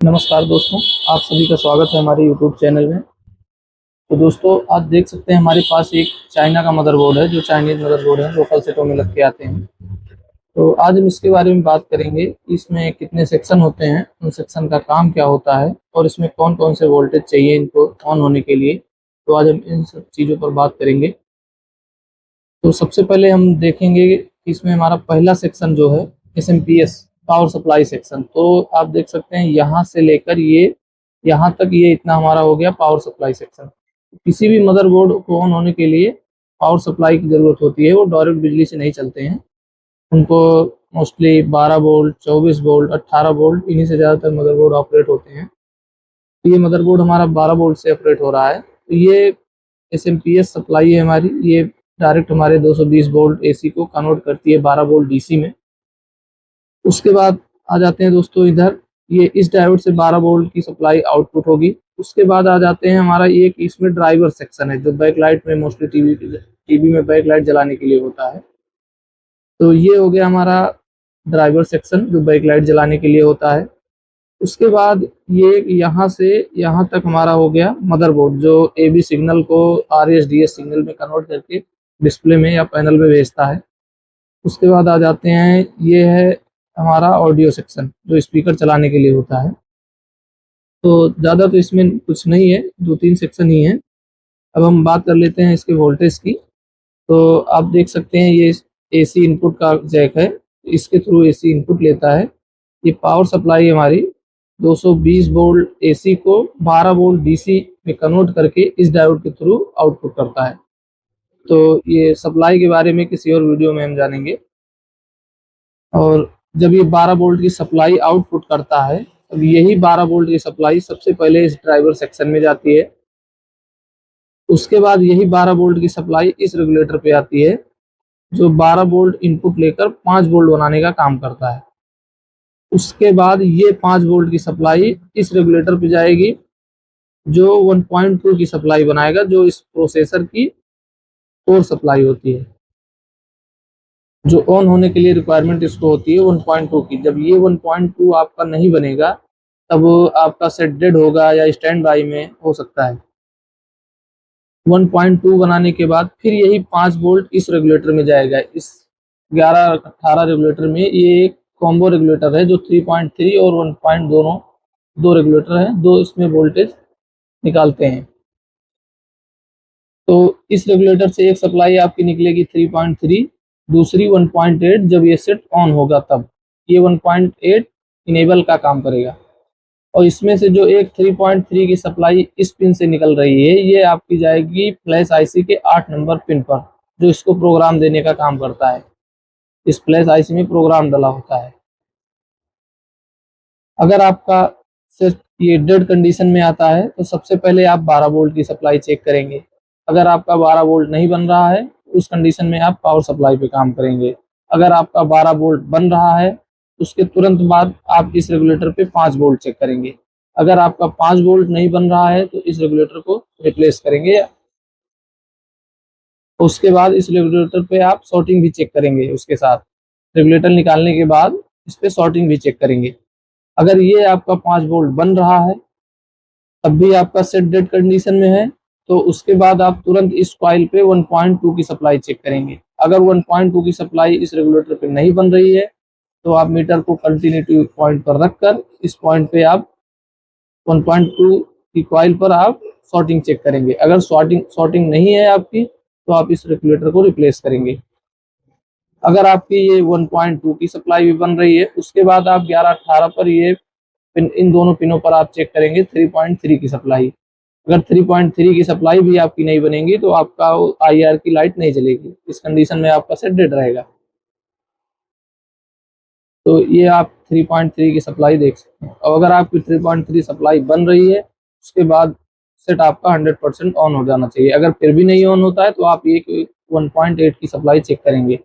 नमस्कार दोस्तों, आप सभी का स्वागत है हमारे यूट्यूब चैनल में। तो दोस्तों, आप देख सकते हैं हमारे पास एक चाइना का मदरबोर्ड है, जो चाइनीज़ मदरबोर्ड है, लोकल सेटों में लग के आते हैं। तो आज हम इसके बारे में बात करेंगे कि इसमें कितने सेक्शन होते हैं, उन सेक्शन का काम क्या होता है और इसमें कौन-कौन से वोल्टेज चाहिए इनको ऑन होने के लिए। तो आज हम इन सब चीज़ों पर बात करेंगे। तो सबसे पहले हम देखेंगे कि इसमें हमारा पहला सेक्शन जो है एसएमपीएस पावर सप्लाई सेक्शन। तो आप देख सकते हैं यहाँ से लेकर ये यहाँ तक, ये इतना हमारा हो गया पावर सप्लाई सेक्शन। किसी भी मदरबोर्ड को ऑन होने के लिए पावर सप्लाई की ज़रूरत होती है। वो डायरेक्ट बिजली से नहीं चलते हैं। उनको मोस्टली 12 वोल्ट, 24 वोल्ट, 18 वोल्ट, इन्हीं से ज़्यादातर मदरबोर्ड ऑपरेट होते हैं। तो ये मदरबोर्ड हमारा 12 वोल्ट से ऑपरेट हो रहा है। तो ये एसएमपीएस सप्लाई है हमारी। ये डायरेक्ट हमारे 220 वोल्ट एसी को कन्वर्ट करती है 12 वोल्ट डीसी में। उसके बाद आ जाते हैं दोस्तों इधर, ये इस डायोड से 12 वोल्ट की सप्लाई आउटपुट होगी। उसके बाद आ जाते हैं हमारा एक इसमें ड्राइवर सेक्शन है, जो बैक लाइट में मोस्टली टीवी में बैक लाइट जलाने के लिए होता है। तो ये हो गया हमारा ड्राइवर सेक्शन, जो बैक लाइट जलाने के लिए होता है। उसके बाद ये यहाँ से यहाँ तक हमारा हो गया मदरबोर्ड, जो एबी सिग्नल को आरएसडीएस सिग्नल में कन्वर्ट करके डिस्प्ले में या पैनल में भेजता है। उसके बाद आ जाते हैं, ये है हमारा ऑडियो सेक्शन, जो स्पीकर चलाने के लिए होता है। तो ज़्यादा तो इसमें कुछ नहीं है, 2-3 सेक्शन ही हैं। अब हम बात कर लेते हैं इसके वोल्टेज की। तो आप देख सकते हैं ये एसी इनपुट का जैक है, इसके थ्रू एसी इनपुट लेता है। ये पावर सप्लाई हमारी 220 वोल्ट एसी को 12 वोल्ट डीसी में कन्वर्ट करके इस डायोड के थ्रू आउटपुट करता है। तो ये सप्लाई के बारे में किसी और वीडियो में हम जानेंगे। और जब ये 12 वोल्ट की सप्लाई आउटपुट करता है, तब यही 12 वोल्ट की सप्लाई सबसे पहले इस ड्राइवर सेक्शन में जाती है। उसके बाद यही 12 वोल्ट की सप्लाई इस रेगुलेटर पे आती है, जो 12 वोल्ट इनपुट लेकर 5 वोल्ट बनाने का काम करता है। उसके बाद ये 5 वोल्ट की सप्लाई इस रेगुलेटर पे जाएगी, जो 1.2 की सप्लाई बनाएगा, जो इस प्रोसेसर की कोर सप्लाई होती है। जो ऑन होने के लिए रिक्वायरमेंट इसको होती है 1.2 की। जब ये 1.2 आपका नहीं बनेगा, तब आपका सेट डेड होगा या स्टैंड बाई में हो सकता है। 1.2 बनाने के बाद फिर यही 5 वोल्ट इस रेगुलेटर में जाएगा। इस 11-18 रेगुलेटर में ये एक कॉम्बो रेगुलेटर है, जो 3.3 और 1. दोनों दो रेगुलेटर हैं, दो इसमें वोल्टेज निकालते हैं। तो इस रेगुलेटर से एक सप्लाई आपकी निकलेगी 3.3, दूसरी 1.8। जब ये सेट ऑन होगा तब ये 1.8 इनेबल का काम करेगा। और इसमें से जो एक 3.3 की सप्लाई इस पिन से निकल रही है, ये आपकी जाएगी फ्लैश आईसी के 8 नंबर पिन पर, जो इसको प्रोग्राम देने का काम करता है। इस फ्लैश आईसी में प्रोग्राम डला होता है। अगर आपका सिर्फ ये डेड कंडीशन में आता है, तो सबसे पहले आप 12 वोल्ट की सप्लाई चेक करेंगे। अगर आपका 12 वोल्ट नहीं बन रहा है, उस कंडीशन में आप पावर सप्लाई पे काम करेंगे। अगर आपका 12 वोल्ट बन रहा है, उसके तुरंत बाद आप इस रेगुलेटर पे 5 वोल्ट चेक करेंगे। अगर आपका 5 वोल्ट नहीं बन रहा है, तो इस रेगुलेटर को रिप्लेस करेंगे। उसके बाद इस रेगुलेटर पे आप शॉर्टिंग भी चेक करेंगे। उसके साथ रेगुलेटर निकालने के बाद इस पे शॉर्टिंग भी चेक करेंगे। अगर ये आपका 5 वोल्ट बन रहा है, तब भी आपका सेट डेड कंडीशन में है, तो उसके बाद आप तुरंत इस कॉइल पे 1.2 की सप्लाई चेक करेंगे। अगर 1.2 की सप्लाई इस रेगुलेटर पे नहीं बन रही है, तो आप मीटर को कंटिन्यूटी पॉइंट पर रखकर इस पॉइंट पे आप 1.2 की कॉइल पर आप शॉर्टिंग चेक करेंगे। अगर शॉर्टिंग नहीं है आपकी, तो आप इस रेगुलेटर को रिप्लेस करेंगे। अगर आपकी ये 1.2 की सप्लाई भी बन रही है, उसके बाद आप 11-18 पर ये इन दोनों पिनों पर आप चेक करेंगे 3.3 की सप्लाई। अगर 3.3 की सप्लाई भी आपकी नहीं बनेगी, तो आपका आईआर की लाइट नहीं जलेगी। इस कंडीशन में आपका सेट डेड रहेगा। तो ये आप 3.3 की सप्लाई देख सकते हैं। और अगर आपकी 3.3 सप्लाई बन रही है, उसके बाद सेट आपका 100% ऑन हो जाना चाहिए। अगर फिर भी नहीं ऑन होता है, तो आप ये 1.8 की सप्लाई चेक करेंगे।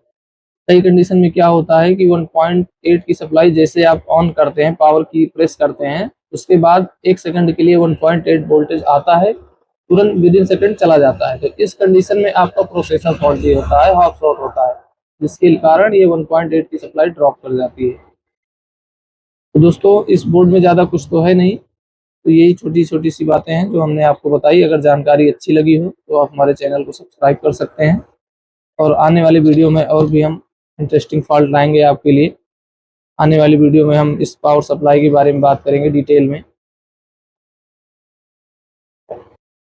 कई कंडीशन में क्या होता है कि 1.8 की सप्लाई जैसे आप ऑन करते हैं, पावर की प्रेस करते हैं, उसके बाद 1 सेकंड के लिए 1.8 वोल्टेज आता है, तुरंत विदिन सेकंड चला जाता है। तो इस कंडीशन में आपका प्रोसेसर फॉल्टी होता है, हॉट शॉट होता है, जिसके कारण ये 1.8 की सप्लाई ड्रॉप कर जाती है। तो दोस्तों इस बोर्ड में ज़्यादा कुछ तो है नहीं, तो यही छोटी छोटी सी बातें हैं जो हमने आपको बताई। अगर जानकारी अच्छी लगी हो तो आप हमारे चैनल को सब्सक्राइब कर सकते हैं, और आने वाली वीडियो में और भी हम इंटरेस्टिंग फॉल्ट लाएंगे आपके लिए। आने वाली वीडियो में हम इस पावर सप्लाई के बारे में बात करेंगे डिटेल में।